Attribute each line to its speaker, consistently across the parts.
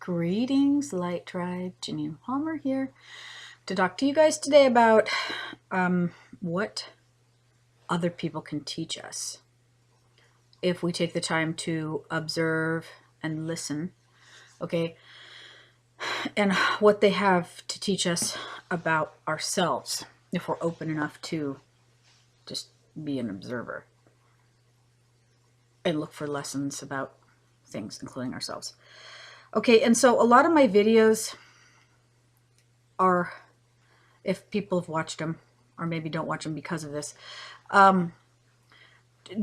Speaker 1: Greetings, Light Tribe. Janine Palmer here to talk to you guys today about what other people can teach us if we take the time to observe and listen, okay, and what they have to teach us about ourselves if we're open enough to just be an observer and look for lessons about things, including ourselves. Okay, and so a lot of my videos are, if people have watched them, or maybe don't watch them because of this,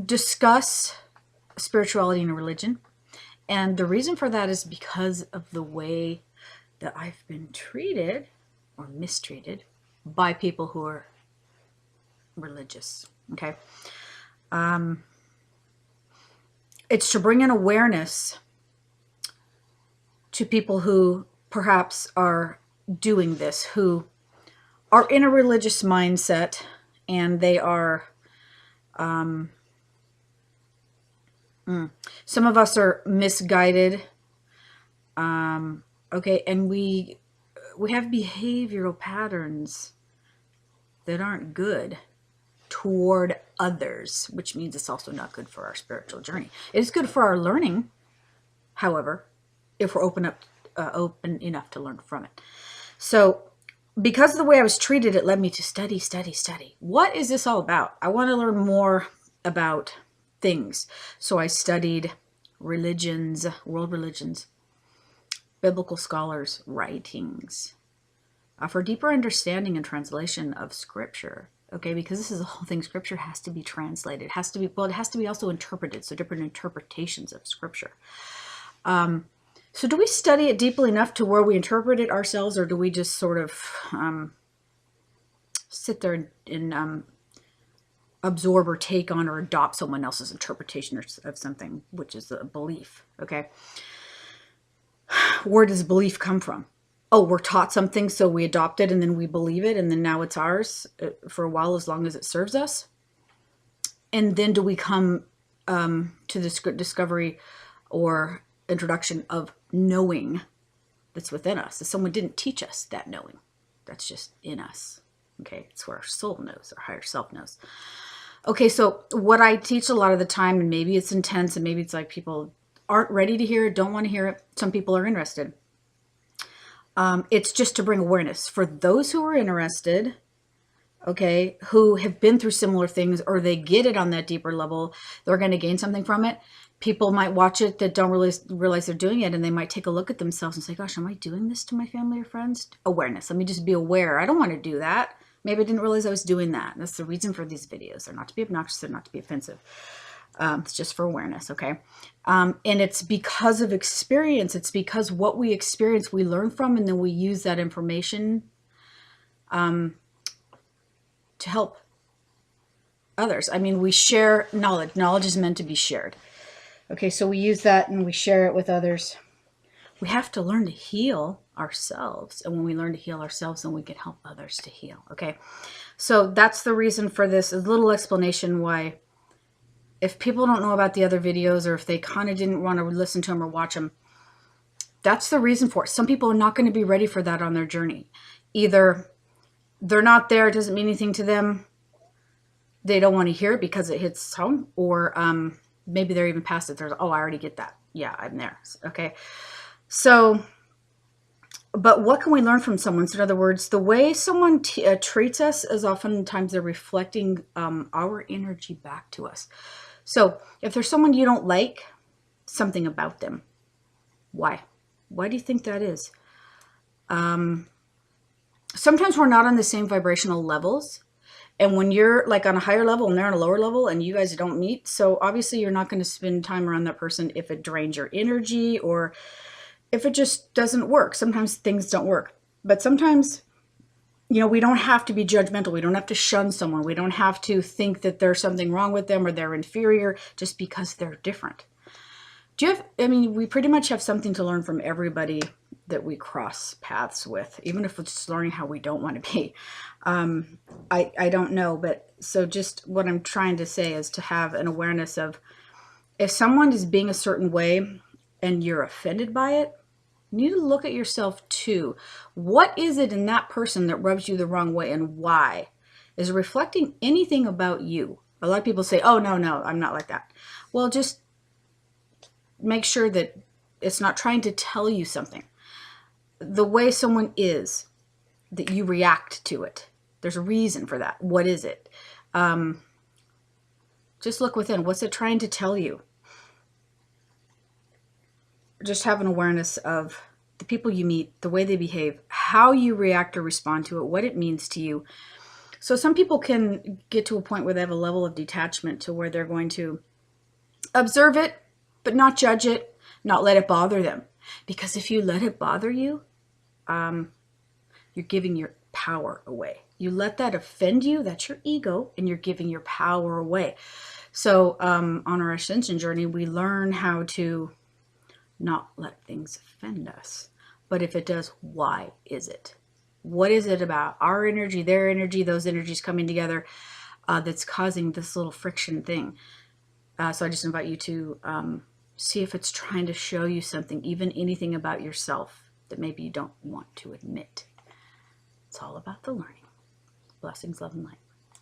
Speaker 1: discuss spirituality and religion. And the reason for that is because of the way that I've been treated or mistreated by people who are religious, okay? It's to bring an awareness to people who perhaps are doing this, who are in a religious mindset, and they are, some of us are misguided, okay, and we have behavioral patterns that aren't good toward others, which means it's also not good for our spiritual journey. It is good for our learning, however, if we're open enough to learn from it. So because of the way I was treated, it led me to study. What is this all about? I want to learn more about things. So I studied religions, world religions, biblical scholars' writings, for deeper understanding and translation of scripture. Okay, because this is the whole thing. Scripture has to be translated. It has to be also interpreted. So different interpretations of scripture. So do we study it deeply enough to where we interpret it ourselves, or do we just sort of sit there and absorb or take on or adopt someone else's interpretation of something, which is a belief, okay? Where does belief come from? Oh, we're taught something, so we adopt it, and then we believe it, and then now it's ours for a while, as long as it serves us. And then do we come to this discovery or introduction of knowing that's within us? If someone didn't teach us that knowing, that's just in us. Okay, it's where our soul knows, our higher self knows. Okay, so what I teach a lot of the time, and maybe it's intense, and maybe it's like people aren't ready to hear it, don't want to hear it. Some people are interested. It's just to bring awareness for those who are interested, okay, who have been through similar things, or they get it on that deeper level. They're going to gain something from it. People might watch it that don't realize they're doing it, and they might take a look at themselves and say, gosh, am I doing this to my family or friends? Awareness. Let me just be aware. I don't want to do that. Maybe I didn't realize I was doing that. And that's the reason for these videos. They're not to be obnoxious. They're not to be offensive. It's just for awareness, okay? And it's because of experience. It's because what we experience, we learn from, and then we use that information to help others. I mean, we share knowledge. Knowledge is meant to be shared. Okay, so we use that and we share it with others. We have to learn to heal ourselves. And when we learn to heal ourselves, then we can help others to heal. Okay, so that's the reason for this. A little explanation why, if people don't know about the other videos, or if they kind of didn't want to listen to them or watch them, that's the reason for it. Some people are not going to be ready for that on their journey. Either they're not there, it doesn't mean anything to them, they don't want to hear it because it hits home, or maybe they're even past it. Oh, I already get that. Yeah, I'm there. Okay. So, but what can we learn from someone? So in other words, the way someone treats us is oftentimes they're reflecting our energy back to us. So if there's someone you don't like, something about them, why? Why do you think that is? Sometimes we're not on the same vibrational levels. And when you're like on a higher level and they're on a lower level and you guys don't meet, so obviously you're not going to spend time around that person if it drains your energy, or if it just doesn't work. Sometimes things don't work. But sometimes, you know, we don't have to be judgmental. We don't have to shun someone. We don't have to think that there's something wrong with them or they're inferior just because they're different. We pretty much have something to learn from everybody that we cross paths with, even if it's just learning how we don't want to be. I don't know, but so just what I'm trying to say is to have an awareness of, if someone is being a certain way and you're offended by it, You need to look at yourself too. What is it in that person that rubs you the wrong way, and why? Is it reflecting anything about you? A lot of people say, oh, no, I'm not like that. Well, just make sure that it's not trying to tell you something. The way someone is, that you react to it. There's a reason for that. What is it? Just look within. What's it trying to tell you? Just have an awareness of the people you meet, the way they behave, how you react or respond to it, what it means to you. So some people can get to a point where they have a level of detachment to where they're going to observe it, but not judge it, not let it bother them. Because if you let it bother you, you're giving your power away. You let that offend you, that's your ego, and you're giving your power away. So on our ascension journey, we learn how to not let things offend us. But if it does, why is it? What is it about our energy, their energy, those energies coming together that's causing this little friction thing? So I just invite you to see if it's trying to show you something, even anything about yourself that maybe you don't want to admit. It's all about the learning. Blessings, love, and light.